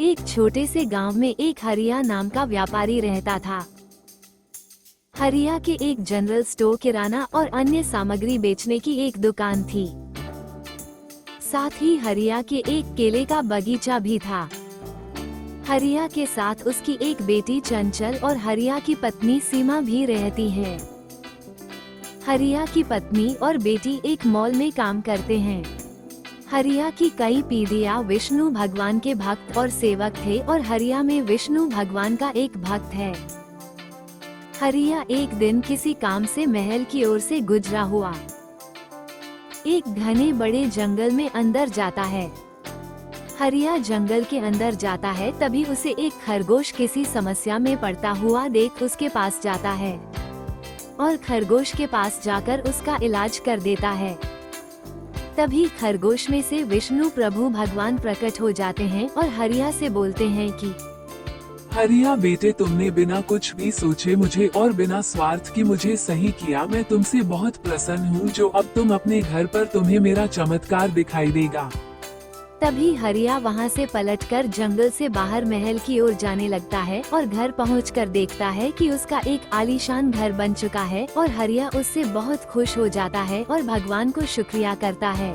एक छोटे से गांव में एक हरिया नाम का व्यापारी रहता था। हरिया के एक जनरल स्टोर, किराना और अन्य सामग्री बेचने की एक दुकान थी। साथ ही हरिया के एक केले का बगीचा भी था। हरिया के साथ उसकी एक बेटी चंचल और हरिया की पत्नी सीमा भी रहती है। हरिया की पत्नी और बेटी एक मॉल में काम करते हैं। हरिया की कई पीढ़ियां विष्णु भगवान के भक्त और सेवक थे और हरिया में विष्णु भगवान का एक भक्त है। हरिया एक दिन किसी काम से महल की ओर से गुजरा हुआ एक घने बड़े जंगल में अंदर जाता है। हरिया जंगल के अंदर जाता है, तभी उसे एक खरगोश किसी समस्या में पड़ता हुआ देख उसके पास जाता है और खरगोश के पास जाकर उसका इलाज कर देता है। तभी खरगोश में से विष्णु प्रभु भगवान प्रकट हो जाते हैं और हरिया से बोलते हैं कि हरिया बेटे, तुमने बिना कुछ भी सोचे मुझे और बिना स्वार्थ की मुझे सही किया। मैं तुमसे बहुत प्रसन्न हूँ जो अब तुम अपने घर पर तुम्हें मेरा चमत्कार दिखाई देगा। तभी हरिया वहाँ से पलटकर जंगल से बाहर महल की ओर जाने लगता है और घर पहुंचकर देखता है कि उसका एक आलीशान घर बन चुका है और हरिया उससे बहुत खुश हो जाता है और भगवान को शुक्रिया करता है।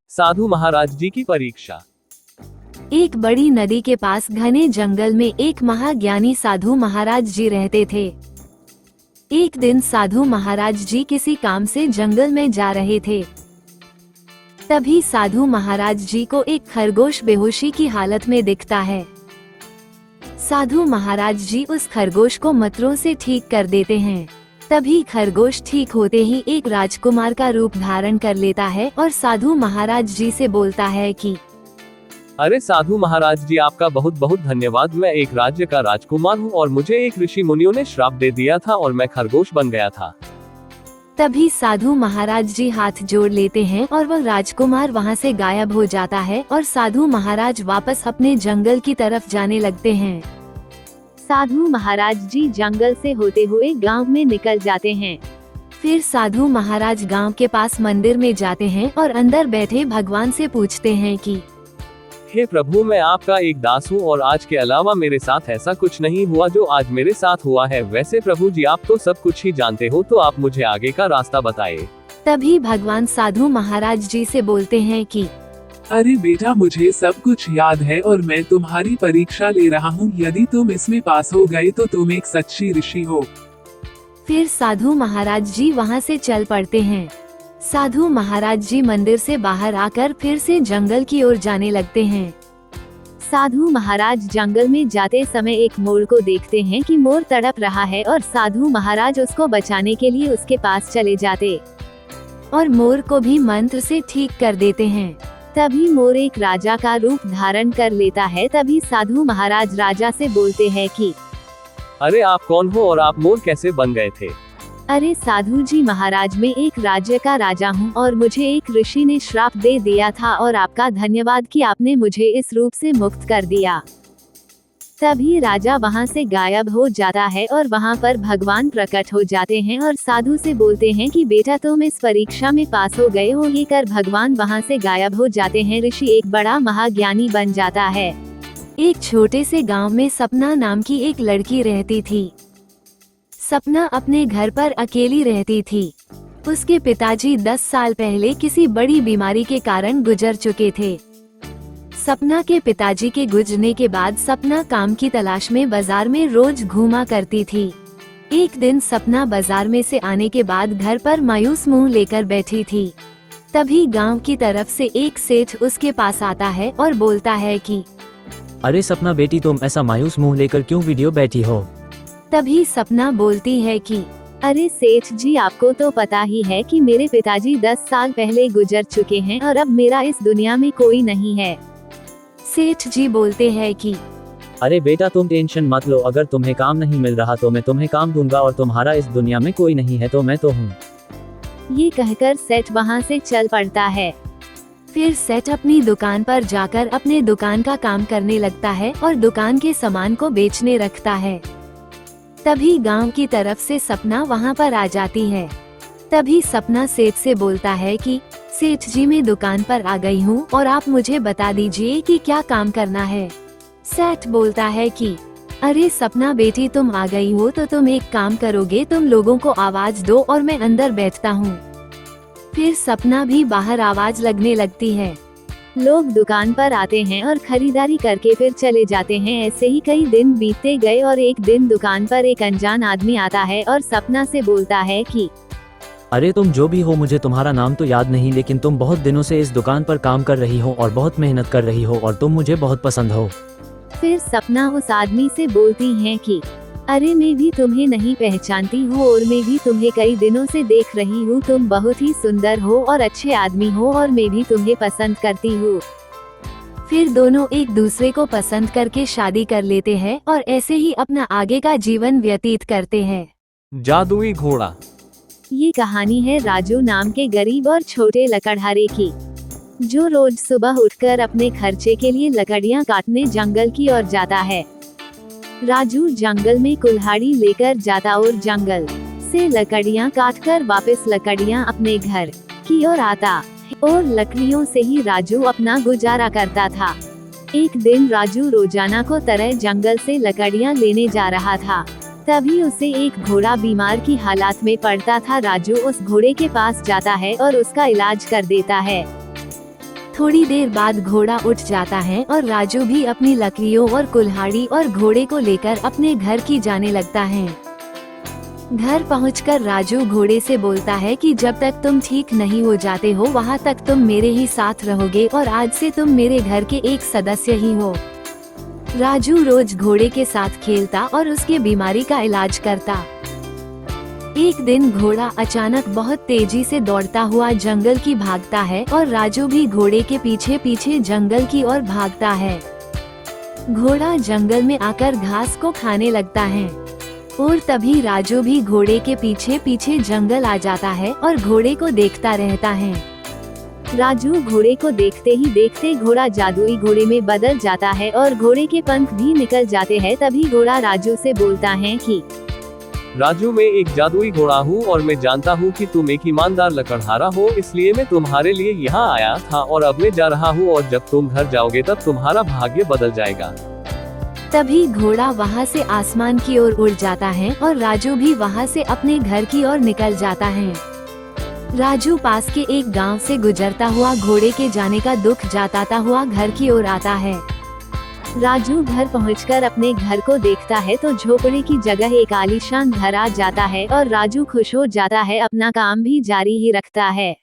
साधु महाराज जी की परीक्षा। एक बड़ी नदी के पास घने जंगल में एक महाज्ञानी साधु महाराज जी रहते थे। एक दिन साधु महाराज जी किसी काम से जंगल में जा रहे थे। तभी साधु महाराज जी को एक खरगोश बेहोशी की हालत में दिखता है। साधु महाराज जी उस खरगोश को मंत्रों से ठीक कर देते हैं। तभी खरगोश ठीक होते ही एक राजकुमार का रूप धारण कर लेता है और साधु महाराज जी से बोलता है कि अरे साधु महाराज जी, आपका बहुत बहुत धन्यवाद। मैं एक राज्य का राजकुमार हूँ और मुझे एक ऋषि मुनियों ने श्राप दे दिया था और मैं खरगोश बन गया था। तभी साधु महाराज जी हाथ जोड़ लेते हैं और वह राजकुमार वहां से गायब हो जाता है और साधु महाराज वापस अपने जंगल की तरफ जाने लगते हैं। साधु महाराज जी जंगल से होते हुए गांव में निकल जाते हैं। फिर साधु महाराज गांव के पास मंदिर में जाते हैं और अंदर बैठे भगवान से पूछते हैं कि हे प्रभु, मैं आपका एक दास हूँ और आज के अलावा मेरे साथ ऐसा कुछ नहीं हुआ जो आज मेरे साथ हुआ है। वैसे प्रभु जी, आप तो सब कुछ ही जानते हो, तो आप मुझे आगे का रास्ता बताएं। तभी भगवान साधु महाराज जी से बोलते हैं कि अरे बेटा, मुझे सब कुछ याद है और मैं तुम्हारी परीक्षा ले रहा हूँ। यदि तुम इसमें पास हो गए तो तुम एक सच्ची ऋषि हो। फिर साधु महाराज जी वहाँ से चल पड़ते हैं। साधु महाराज जी मंदिर से बाहर आकर फिर से जंगल की ओर जाने लगते हैं। साधु महाराज जंगल में जाते समय एक मोर को देखते हैं कि मोर तड़प रहा है और साधु महाराज उसको बचाने के लिए उसके पास चले जाते और मोर को भी मंत्र से ठीक कर देते हैं। तभी मोर एक राजा का रूप धारण कर लेता है। तभी साधु महाराज राजा से बोलते हैं कि अरे आप कौन हो और आप मोर कैसे बन गए थे? अरे साधु जी महाराज, मैं एक राज्य का राजा हूँ और मुझे एक ऋषि ने श्राप दे दिया था और आपका धन्यवाद कि आपने मुझे इस रूप से मुक्त कर दिया। तभी राजा वहाँ से गायब हो जाता है और वहाँ पर भगवान प्रकट हो जाते हैं और साधु से बोलते हैं कि बेटा, तुम इस परीक्षा में पास हो गए हो। ये कर भगवान वहाँ से गायब हो जाते हैं। ऋषि एक बड़ा महाज्ञानी बन जाता है। एक छोटे से गाँव में सपना नाम की एक लड़की रहती थी। सपना अपने घर पर अकेली रहती थी। उसके पिताजी 10 साल पहले किसी बड़ी बीमारी के कारण गुजर चुके थे। सपना के पिताजी के गुजरने के बाद सपना काम की तलाश में बाजार में रोज घूमा करती थी। एक दिन सपना बाजार में से आने के बाद घर पर मायूस मुंह लेकर बैठी थी। तभी गांव की तरफ से एक सेठ उसके पास आता है और बोलता है कि अरे सपना बेटी, तुम ऐसा मायूस मुंह लेकर क्यों वीडियो बैठी हो? तभी सपना बोलती है कि अरे सेठ जी, आपको तो पता ही है कि मेरे पिताजी 10 साल पहले गुजर चुके हैं और अब मेरा इस दुनिया में कोई नहीं है। सेठ जी बोलते हैं कि अरे बेटा, तुम टेंशन मत लो। अगर तुम्हें काम नहीं मिल रहा तो मैं तुम्हें काम दूंगा और तुम्हारा इस दुनिया में कोई नहीं है तो मैं तो हूँ। ये कहकर सेठ वहाँ से चल पड़ता है। फिर सेठ अपनी दुकान पर जाकर अपने दुकान का काम करने लगता है और दुकान के सामान को बेचने रखता है। तभी गांव की तरफ से सपना वहां पर आ जाती है। तभी सपना सेठ से बोलता है कि सेठ जी, मैं दुकान पर आ गई हूँ और आप मुझे बता दीजिए कि क्या काम करना है। सेठ बोलता है कि अरे सपना बेटी, तुम आ गई हो तो तुम एक काम करोगे, तुम लोगों को आवाज दो और मैं अंदर बैठता हूँ। फिर सपना भी बाहर आवाज लगने लगती है। लोग दुकान पर आते हैं और खरीदारी करके फिर चले जाते हैं। ऐसे ही कई दिन बीतते गए और एक दिन दुकान पर एक अनजान आदमी आता है और सपना से बोलता है कि अरे तुम जो भी हो, मुझे तुम्हारा नाम तो याद नहीं, लेकिन तुम बहुत दिनों से इस दुकान पर काम कर रही हो और बहुत मेहनत कर रही हो और तुम मुझे बहुत पसंद हो। फिर सपना उस आदमी से बोलती है कि अरे मैं भी तुम्हें नहीं पहचानती हूँ और मैं भी तुम्हें कई दिनों से देख रही हूँ। तुम बहुत ही सुंदर हो और अच्छे आदमी हो और मैं भी तुम्हें पसंद करती हूँ। फिर दोनों एक दूसरे को पसंद करके शादी कर लेते हैं और ऐसे ही अपना आगे का जीवन व्यतीत करते हैं। जादुई घोड़ा। ये कहानी है राजू नाम के गरीब और छोटे लकड़हारे की, जो रोज सुबह उठकर अपने खर्चे के लिए लकड़ियाँ काटने जंगल की ओर जाता है। राजू जंगल में कुल्हाड़ी लेकर जाता और जंगल से लकड़ियाँ काटकर वापस लकड़ियाँ अपने घर की ओर आता और लकड़ियों से ही राजू अपना गुजारा करता था। एक दिन राजू रोजाना को तरह जंगल से लकड़ियाँ लेने जा रहा था। तभी उसे एक घोड़ा बीमार की हालत में पड़ता था। राजू उस घोड़े के पास जाता है और उसका इलाज कर देता है। थोड़ी देर बाद घोड़ा उठ जाता है और राजू भी अपनी लकड़ियों और कुल्हाड़ी और घोड़े को लेकर अपने घर की जाने लगता है। घर पहुंचकर राजू घोड़े से बोलता है कि जब तक तुम ठीक नहीं हो जाते हो वहां तक तुम मेरे ही साथ रहोगे और आज से तुम मेरे घर के एक सदस्य ही हो। राजू रोज घोड़े के साथ खेलता और उसके बीमारी का इलाज करता। एक दिन घोड़ा अचानक बहुत तेजी से दौड़ता हुआ जंगल की भागता है और राजू भी घोड़े के पीछे पीछे जंगल की ओर भागता है। घोड़ा जंगल में आकर घास को खाने लगता है और तभी राजू भी घोड़े के पीछे पीछे जंगल आ जाता है और घोड़े को देखता रहता है। राजू घोड़े को देखते ही देखते घोड़ा जादुई घोड़े में बदल जाता है और घोड़े के पंख भी निकल जाते हैं। तभी घोड़ा राजू से बोलता है कि राजू, मैं एक जादुई घोड़ा हूँ और मैं जानता हूँ कि तुम एक ईमानदार लकड़हारा हो, इसलिए मैं तुम्हारे लिए यहाँ आया था और अब मैं जा रहा हूँ और जब तुम घर जाओगे तब तुम्हारा भाग्य बदल जाएगा। तभी घोड़ा वहाँ से आसमान की ओर उड़ जाता है और राजू भी वहाँ से अपने घर की ओर निकल जाता है। राजू पास के एक गांव से गुजरता हुआ घोड़े के जाने का दुख जताता हुआ घर की ओर आता है। राजू घर पहुंचकर अपने घर को देखता है तो झोपड़े की जगह एक आलीशान घर आ जाता है और राजू खुश हो जाता है, अपना काम भी जारी ही रखता है।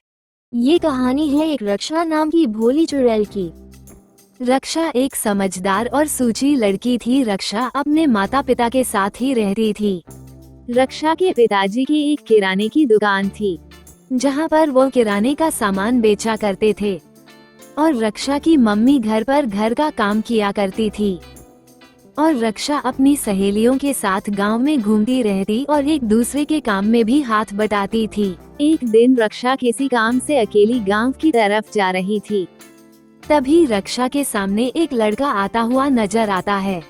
ये कहानी है एक रक्षा नाम की भोली चुड़ैल की। रक्षा एक समझदार और सूझी लड़की थी। रक्षा अपने माता पिता के साथ ही रहती थी। रक्षा के पिताजी की एक किराने की दुकान थी, जहाँ पर वो किराने का सामान बेचा करते थे और रक्षा की मम्मी घर पर घर का काम किया करती थी और रक्षा अपनी सहेलियों के साथ गांव में घूमती रहती और एक दूसरे के काम में भी हाथ बटाती थी। एक दिन रक्षा किसी काम से अकेली गांव की तरफ जा रही थी। तभी रक्षा के सामने एक लड़का आता हुआ नजर आता है।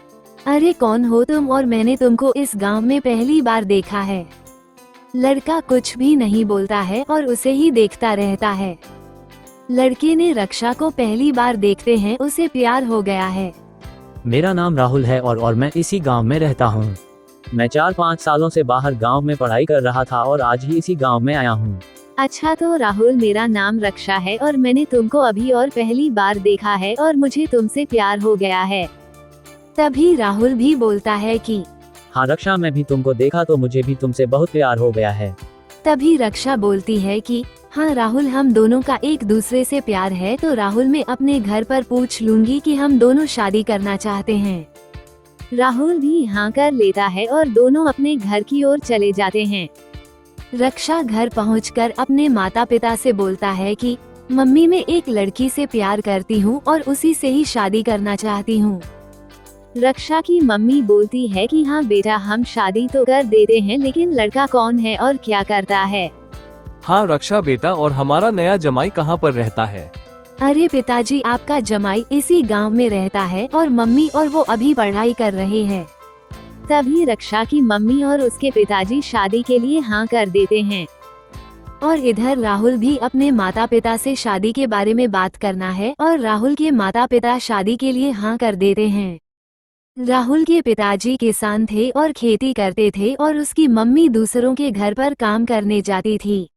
अरे कौन हो तुम, और मैंने तुमको इस गांव में पहली बार देखा है। लड़का कुछ भी नहीं बोलता है और उसे ही देखता रहता है। लड़के ने रक्षा को पहली बार देखते हैं उसे प्यार हो गया है। मेरा नाम राहुल है और मैं इसी गांव में रहता हूँ। मैं 4-5 सालों से बाहर गांव में पढ़ाई कर रहा था और आज ही इसी गांव में आया हूँ। अच्छा तो राहुल, मेरा नाम रक्षा है और मैंने तुमको अभी और पहली बार देखा है और मुझे तुमसे प्यार हो गया है। तभी राहुल भी बोलता है कि हाँ रक्षा, मैं भी तुमको देखा तो मुझे भी तुमसे बहुत प्यार हो गया है। तभी रक्षा बोलती है कि हाँ राहुल, हम दोनों का एक दूसरे से प्यार है, तो राहुल मैं अपने घर पर पूछ लूंगी कि हम दोनों शादी करना चाहते हैं। राहुल भी हाँ कर लेता है और दोनों अपने घर की ओर चले जाते हैं। रक्षा घर पहुंचकर अपने माता पिता से बोलता है कि मम्मी, मैं एक लड़की से प्यार करती हूँ और उसी से ही शादी करना चाहती हूँ। रक्षा की मम्मी बोलती है कि हाँ बेटा, हम शादी तो कर देते हैं, लेकिन लड़का कौन है और क्या करता है। हाँ रक्षा बेटा, और हमारा नया जमाई कहाँ पर रहता है। अरे पिताजी, आपका जमाई इसी गांव में रहता है और मम्मी और वो अभी पढ़ाई कर रहे हैं। तभी रक्षा की मम्मी और उसके पिताजी शादी के लिए हाँ कर देते हैं और इधर राहुल भी अपने माता पिता से शादी के बारे में बात करना है और राहुल के माता पिता शादी के लिए हाँ कर देते हैं। राहुल के पिताजी किसान थे और खेती करते थे और उसकी मम्मी दूसरों के घर पर काम करने जाती थी।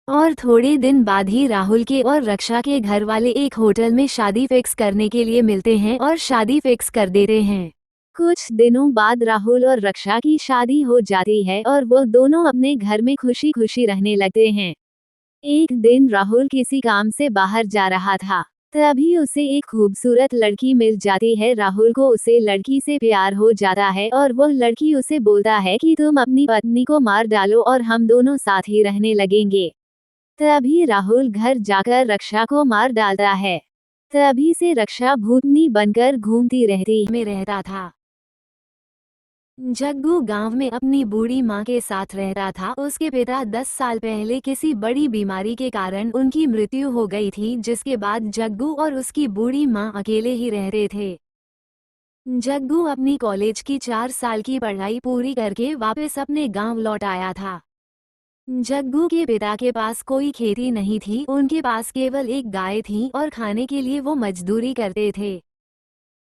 और थोड़े दिन बाद ही राहुल के और रक्षा के घर वाले एक होटल में शादी फिक्स करने के लिए मिलते हैं और शादी फिक्स कर देते हैं। कुछ दिनों बाद राहुल और रक्षा की शादी हो जाती है और वो दोनों अपने घर में खुशी खुशी रहने लगते हैं। एक दिन राहुल किसी काम से बाहर जा रहा था, तभी उसे एक खूबसूरत लड़की मिल जाती है। राहुल को उसे लड़की से प्यार हो जाता है और वह लड़की उसे बोलता है कि तुम अपनी पत्नी को मार डालो और हम दोनों साथ ही रहने लगेंगे। तभी राहुल घर जाकर रक्षा को मार डालता है। तभी से रक्षा भूतनी बनकर घूमती रहता था। जग्गू गांव में अपनी बूढ़ी माँ के साथ रहता था। उसके पिता 10 साल पहले किसी बड़ी बीमारी के कारण उनकी मृत्यु हो गई थी, जिसके बाद जग्गू और उसकी बूढ़ी माँ अकेले ही रहते थे। जग्गू अपनी कॉलेज की 4 साल की पढ़ाई पूरी करके वापस अपने गांव लौट आया था। जग्गू के पिता के पास कोई खेती नहीं थी, उनके पास केवल एक गाय थी और खाने के लिए वो मजदूरी करते थे।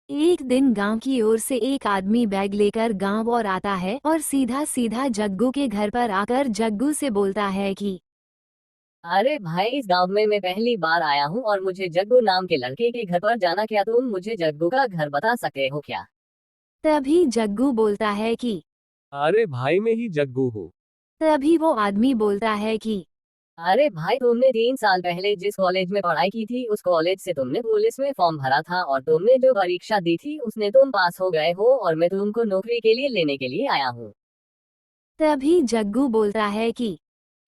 एक दिन गांव की ओर से एक आदमी बैग लेकर गांव और आता है और सीधा सीधा जग्गू के घर पर आकर जग्गू से बोलता है कि अरे भाई, इस गांव में मैं पहली बार आया हूँ और मुझे जग्गू नाम के लड़के के घर पर जाना। क्या तुम मुझे जग्गू का घर बता सकते हो क्या? तभी जग्गू बोलता है कि अरे भाई, मैं ही जग्गू हूँ। तभी वो आदमी बोलता है कि अरे भाई, तुमने 3 साल पहले जिस कॉलेज में पढ़ाई की थी उस कॉलेज से तुमने पुलिस में फॉर्म भरा था और तुमने जो परीक्षा दी थी उसने तुम पास हो गए हो और मैं तुमको नौकरी के लिए लेने के लिए आया हूँ। तभी जग्गू बोलता है कि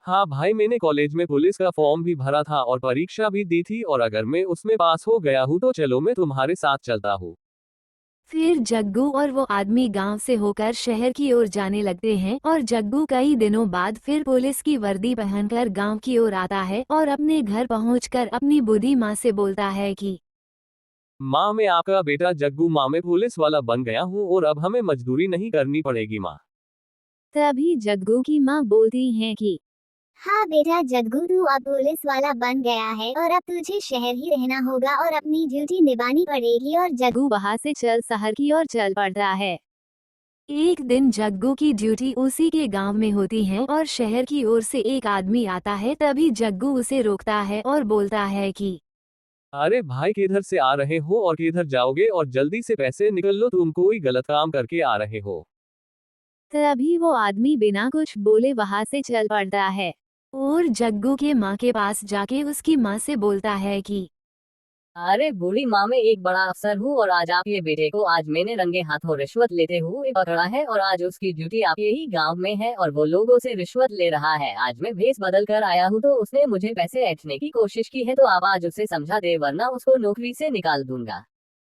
हाँ भाई, मैंने कॉलेज में पुलिस का फॉर्म भी भरा था और परीक्षा भी दी थी, और अगर मैं उसमें पास हो गया हूँ तो चलो मैं तुम्हारे साथ चलता हूँ। फिर जग्गू और वो आदमी गांव से होकर शहर की ओर जाने लगते हैं और जग्गू कई दिनों बाद फिर पुलिस की वर्दी पहनकर गांव की ओर आता है और अपने घर पहुंचकर अपनी बूढ़ी माँ से बोलता है कि माँ, मैं आपका बेटा जग्गू, माँ मैं पुलिस वाला बन गया हूँ और अब हमें मजदूरी नहीं करनी पड़ेगी माँ। तभी जग्गू की माँ बोलती है कि हाँ बेटा जग्गू, तू अब पुलिस वाला बन गया है और अब तुझे शहर ही रहना होगा और अपनी ड्यूटी निभानी पड़ेगी। और जग्गू वहां से चल शहर की ओर चल पड़ता है। एक दिन जग्गू की ड्यूटी उसी के गांव में होती है और शहर की ओर से एक आदमी आता है। तभी जग्गू उसे रोकता है और बोलता है कि अरे भाई, किधर से आ रहे हो और किधर जाओगे, और जल्दी से पैसे निकल लो, तुम कोई गलत काम करके आ रहे हो। तभी वो आदमी बिना कुछ बोले वहां से चल पड़ता है और जग्गू के माँ के पास जाके उसकी माँ से बोलता है कि अरे बूढ़ी माँ, मैं एक बड़ा अफसर हूँ और आज आपके बेटे को आज मैंने रंगे हाथों रिश्वत लेते हुए पकड़ा है और आज उसकी ड्यूटी आपके ही गांव में है और वो लोगों से रिश्वत ले रहा है। आज मैं भेस बदल कर आया हूँ तो उसने मुझे पैसे ऐंठने की कोशिश की है, तो आप आज उसे समझा दे वरना उसको नौकरी से निकाल दूंगा।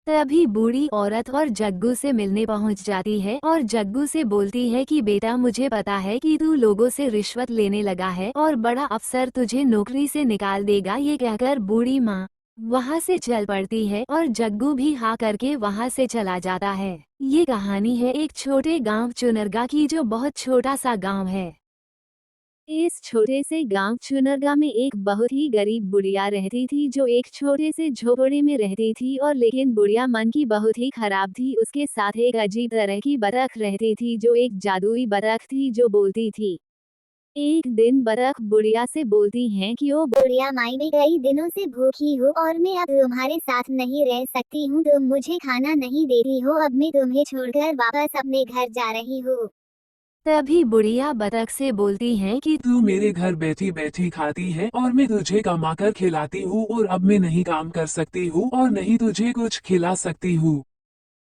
तभी बूढ़ी औरत और जग्गू से मिलने पहुंच जाती है और जग्गू से बोलती है कि बेटा, मुझे पता है कि तू लोगों से रिश्वत लेने लगा है और बड़ा अफसर तुझे नौकरी से निकाल देगा। ये कहकर बूढ़ी माँ वहां से चल पड़ती है और जग्गू भी हाँ करके वहां से चला जाता है। ये कहानी है एक छोटे गांव चुनरगा की, जो बहुत छोटा सा गांव है। इस छोटे से गांव चुनरगा में एक बहुत ही गरीब बुढ़िया रहती थी, जो एक छोटे से झोपड़े में रहती थी। और लेकिन बुढ़िया मन की बहुत ही खराब थी। उसके साथ एक अजीब तरह की बतख रहती थी, जो एक जादुई बतख थी जो बोलती थी। एक दिन बतख बुढ़िया से बोलती हैं कि ओ बुढ़िया माई, मैं कई दिनों से भूखी हूँ और मैं अब तुम्हारे साथ नहीं रह सकती हूँ। तुम मुझे खाना नहीं देती हो, अब मैं तुम्हें छोड़कर वापस अपने घर जा रही हूँ। तभी बुढ़िया बतख से बोलती हैं कि तू मेरे घर बैठी बैठी खाती है और मैं तुझे कमाकर खिलाती हूँ, और अब मैं नहीं काम कर सकती हूँ और नहीं तुझे कुछ खिला सकती हूँ।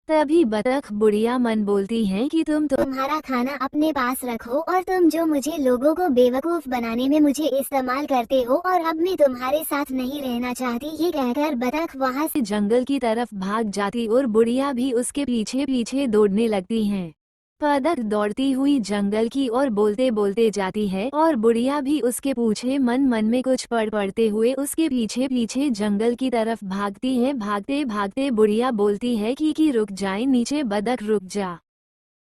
तभी बतख बुढ़िया मन बोलती हैं कि तुम्हारा खाना अपने पास रखो और तुम जो मुझे लोगों को बेवकूफ बनाने में मुझे इस्तेमाल करते हो, और अब मैं तुम्हारे साथ नहीं रहना चाहती। ये कहकर बतख वहां से जंगल की तरफ भाग जाती और बुढ़िया भी उसके पीछे पीछे दौड़ने लगती हैं। बतख दौड़ती हुई जंगल की ओर बोलते बोलते जाती है और बुढ़िया भी उसके पीछे मन मन में कुछ पढ़ते हुए उसके पीछे पीछे जंगल की तरफ भागती है। भागते भागते बुढ़िया बोलती है कि रुक जाए नीचे बतख, रुक जा।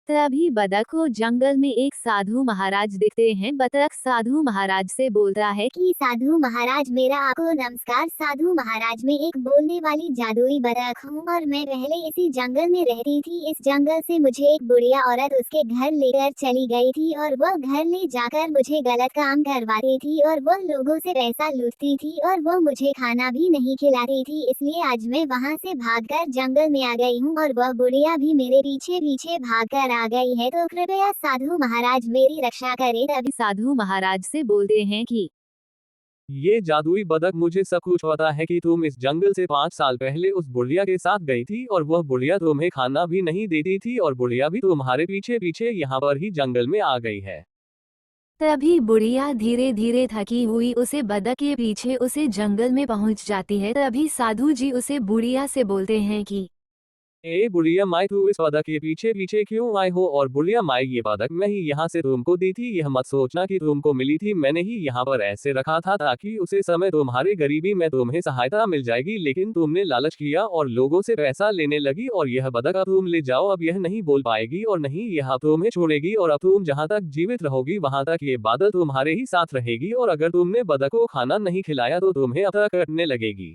तभी बतख को जंगल में एक साधु महाराज दिखते हैं। बतख साधु महाराज से बोलता है कि साधु महाराज, मेरा आपको नमस्कार। साधु महाराज, मैं एक बोलने वाली जादुई बतख हूँ और मैं पहले इसी जंगल में रहती थी। इस जंगल से मुझे एक बुढ़िया औरत उसके घर लेकर चली गई थी और वह घर ले जाकर मुझे गलत काम करवाती थी और वह लोगों से पैसा लूटती थी और वह मुझे खाना भी नहीं खिलाती थी। इसलिए आज मैं वहाँ से भागकर जंगल में आ गई हूँ और वह बुढ़िया भी मेरे पीछे पीछे भागकर आ गई है। तो कृपया साधु महाराज मेरी रक्षा करें। तभी साधु महाराज से बोलते हैं कि ये जादुई बतख, मुझे सब कुछ पता है कि तुम इस जंगल से 5 साल पहले उस बुढ़िया के साथ गई थी और वह बुढ़िया तुम्हें खाना भी नहीं देती थी और बुढ़िया भी तुम्हारे पीछे पीछे यहाँ पर ही जंगल में आ गई है। तभी बुढ़िया धीरे धीरे थकी हुई उसे बतख के पीछे उसे जंगल में पहुंच जाती है। तभी साधु जी उसे बुढ़िया से बोलते हैं कि ए बुढ़िया माई, तू इस बतख के पीछे पीछे क्यों आई हो? और बुढ़िया माई, ये बतख मैं ही यहाँ से तुमको दी थी, यह मत सोचना कि तुमको मिली थी। मैंने ही यहाँ पर ऐसे रखा था ताकि उसे समय तुम्हारे गरीबी में तुम्हें सहायता मिल जाएगी, लेकिन तुमने लालच किया और लोगों से पैसा लेने लगी और यह बतख अब तुम ले जाओ। अब यह नहीं बोल पाएगी और नहीं यह तुम्हें छोड़ेगी और अब तुम जहाँ तक जीवित रहोगी वहां तक ये बादल तुम्हारे ही साथ रहेगी और अगर तुमने बतख को खाना नहीं खिलाया तो तुम्हें अतः कटने लगेगी।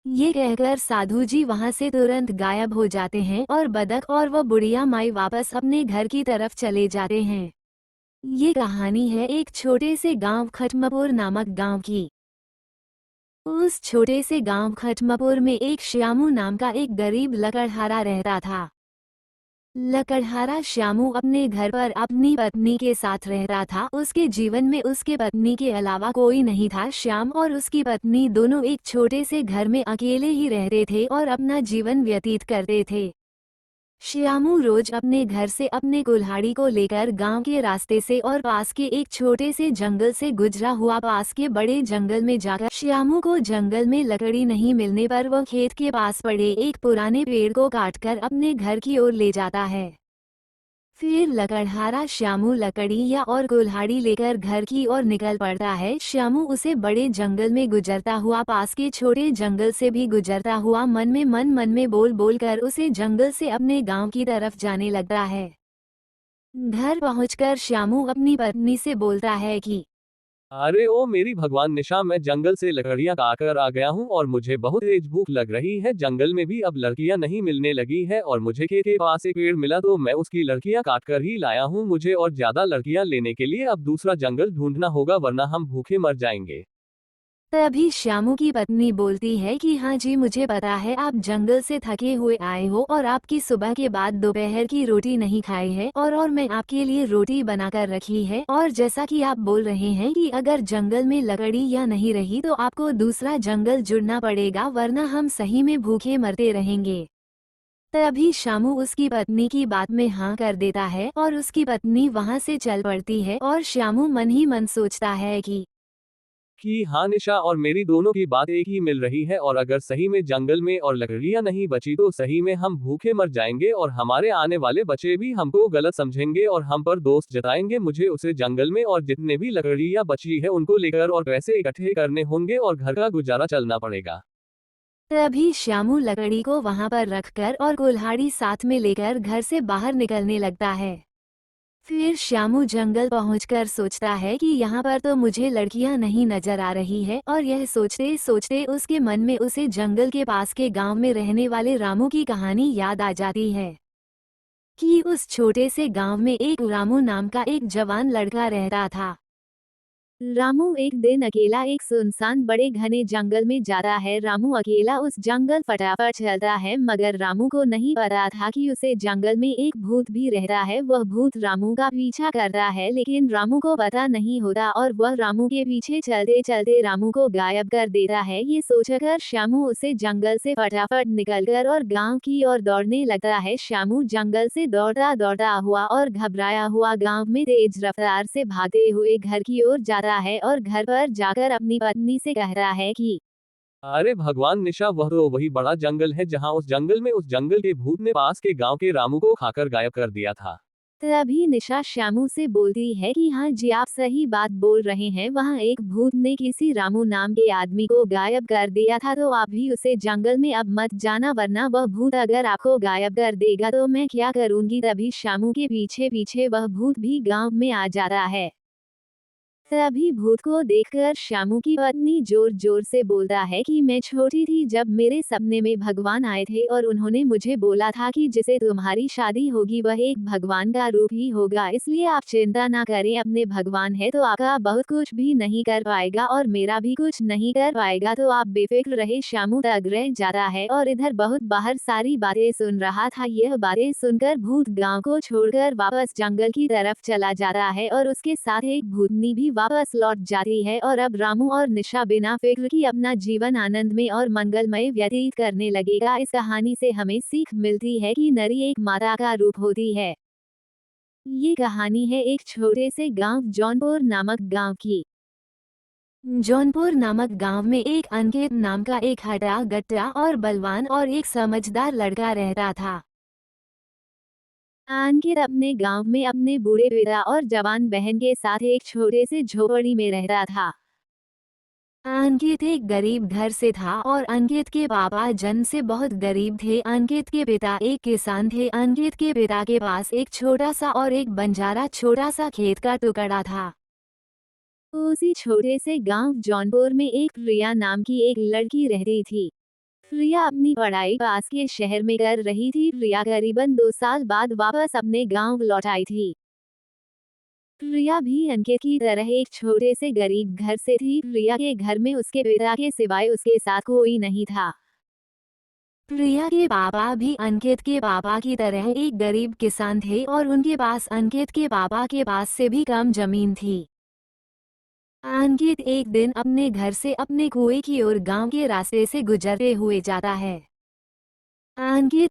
ये कहकर साधु जी वहां से तुरंत गायब हो जाते हैं और बतख और वह बुढ़िया माई वापस अपने घर की तरफ चले जाते हैं। ये कहानी है एक छोटे से गांव खटमपुर नामक गांव की। उस छोटे से गांव खटमपुर में एक श्यामू नाम का एक गरीब लकड़हारा रहता था। लकड़हारा श्यामू अपने घर पर अपनी पत्नी के साथ रहता था। उसके जीवन में उसके पत्नी के अलावा कोई नहीं था। श्याम और उसकी पत्नी दोनों एक छोटे से घर में अकेले ही रहते थे और अपना जीवन व्यतीत करते थे। श्यामू रोज अपने घर से अपने कुल्हाड़ी को लेकर गांव के रास्ते से और पास के एक छोटे से जंगल से गुजरा हुआ पास के बड़े जंगल में जाकर श्यामू को जंगल में लकड़ी नहीं मिलने पर वह खेत के पास पड़े एक पुराने पेड़ को काटकर अपने घर की ओर ले जाता है। फिर लकड़हारा श्यामू लकड़ियाँ और कुल्हाड़ी लेकर घर की ओर निकल पड़ता है। श्यामू उसे बड़े जंगल में गुजरता हुआ पास के छोटे जंगल से भी गुजरता हुआ मन में बोल बोल कर उसे जंगल से अपने गांव की तरफ जाने लगता है। घर पहुंचकर श्यामू अपनी पत्नी से बोलता है कि अरे ओ मेरी भगवान निशा, मैं जंगल से लकड़ियां काट कर आ गया हूँ और मुझे बहुत तेज भूख लग रही है। जंगल में भी अब लड़कियां नहीं मिलने लगी है और मुझे खेत के पास एक पेड़ मिला तो मैं उसकी लड़कियां काट कर ही लाया हूँ। मुझे और ज्यादा लड़कियां लेने के लिए अब दूसरा जंगल ढूंढना होगा वरना हम भूखे मर जाएंगे। तभी श्यामू की पत्नी बोलती है कि हाँ जी, मुझे पता है आप जंगल से थके हुए आए हो और आपकी सुबह के बाद दोपहर की रोटी नहीं खाई है और मैं आपके लिए रोटी बनाकर रखी है। और जैसा कि आप बोल रहे हैं कि अगर जंगल में लकड़ी या नहीं रही तो आपको दूसरा जंगल जुड़ना पड़ेगा वरना हम सही में भूखे मरते रहेंगे। तभी श्यामू उसकी पत्नी की बात में हाँ कर देता है और उसकी पत्नी वहाँ से चल पड़ती है और श्यामू मन ही मन सोचता है कि हाँ निशा और मेरी दोनों की बात एक ही मिल रही है और अगर सही में जंगल में और लकड़ियां नहीं बची तो सही में हम भूखे मर जाएंगे और हमारे आने वाले बच्चे भी हमको गलत समझेंगे और हम पर दोस्त जताएंगे। मुझे उसे जंगल में और जितने भी लकड़ियां बची है उनको लेकर और पैसे इकट्ठे करने होंगे और घर का गुजारा चलना पड़ेगा। तभी श्यामू लकड़ी को वहां पर रखकर और कुल्हाड़ी साथ में लेकर घर से बाहर निकलने लगता है। फिर श्यामू जंगल पहुंचकर सोचता है कि यहाँ पर तो मुझे लड़कियां नहीं नजर आ रही है और यह सोचते सोचते उसके मन में उसे जंगल के पास के गांव में रहने वाले रामू की कहानी याद आ जाती है कि उस छोटे से गांव में एक रामू नाम का एक जवान लड़का रहता था। रामू एक दिन अकेला एक सुनसान बड़े घने जंगल में जाता है। रामू अकेला उस जंगल फटाफट चलता है मगर रामू को नहीं पता था कि उसे जंगल में एक भूत भी रहता है। वह भूत रामू का पीछा करता है लेकिन रामू को पता नहीं होता और वह रामू के पीछे चलते चलते रामू को गायब कर देता है। ये सोचकर श्यामू उसे जंगल से फटाफट निकलकर और गाँव की ओर दौड़ने लगता है। श्यामू जंगल से दौड़ता दौड़ता हुआ और घबराया हुआ गाँव में तेज रफ्तार से भागते हुए घर की ओर जाता है और घर पर जाकर अपनी पत्नी से कह रहा है कि अरे भगवान निशा, वह तो वही बड़ा जंगल है जहाँ उस जंगल के भूत ने पास के गांव के रामू को खाकर गायब कर दिया था। तभी निशा श्यामू से बोलती है कि हाँ जी आप सही बात बोल रहे हैं, वहाँ एक भूत ने किसी रामू नाम के आदमी को गायब कर दिया था, तो आप भी उसे जंगल में अब मत जाना, वरना वह भूत अगर आपको गायब कर देगा तो मैं क्या करूंगी। तभी श्यामू के पीछे पीछे वह भूत भी गांव में आ जाता है। तभी भूत को देखकर श्यामू की पत्नी जोर जोर से बोलता है कि मैं छोटी थी जब मेरे सपने में भगवान आए थे और उन्होंने मुझे बोला था कि जिसे तुम्हारी शादी होगी वह एक भगवान का रूप ही होगा, इसलिए आप चिंता ना करें, अपने भगवान है तो आपका बहुत कुछ भी नहीं कर पाएगा और मेरा भी कुछ नहीं कर पाएगा, तो आप बेफिक्र रहे। श्यामू तक रह जाता है और इधर बहुत बाहर सारी बातें सुन रहा था। यह बातें सुनकर भूत गाँव को छोड़कर वापस जंगल की तरफ चला जाता है और उसके साथ एक भूतनी भी वापस लौट जाती है और अब रामू और निशा बिना फिक्र की अपना जीवन आनंद में और मंगलमय व्यतीत करने लगेगा। इस कहानी से हमें सीख मिलती है कि नरी एक माता का रूप होती है। ये कहानी है एक छोटे से गांव जौनपुर नामक गांव की। जौनपुर नामक गांव में एक अंकित नाम का एक हटा गट्टा और बलवान और एक समझदार लड़का रहता था। अंकित अपने गांव में अपने बूढ़े पिता और जवान बहन के साथ एक छोटे से झोपड़ी में रहता था। अंकित एक गरीब घर से था और अंकित के पापा जन्म से बहुत गरीब थे। अंकित के पिता एक किसान थे। अंकित के पिता के पास एक छोटा सा और एक बंजारा छोटा सा खेत का टुकड़ा था। उसी छोटे से गांव जौनपुर में एक प्रिया नाम की एक लड़की रहती थी। प्रिया अपनी पढ़ाई पास के शहर में कर रही थी। प्रिया करीबन 2 साल बाद वापस अपने गांव लौट आई थी। प्रिया भी अंकित की तरह एक छोटे से गरीब घर से थी। प्रिया के घर में उसके पिता के सिवाय उसके साथ कोई नहीं था। प्रिया के पापा भी अंकित के पापा की तरह एक गरीब किसान थे और उनके पास अंकित के पापा के पास से भी कम जमीन थी। अंकित एक दिन अपने घर से अपने कुएं की ओर गांव के रास्ते से गुजरते हुए जाता है। अंकित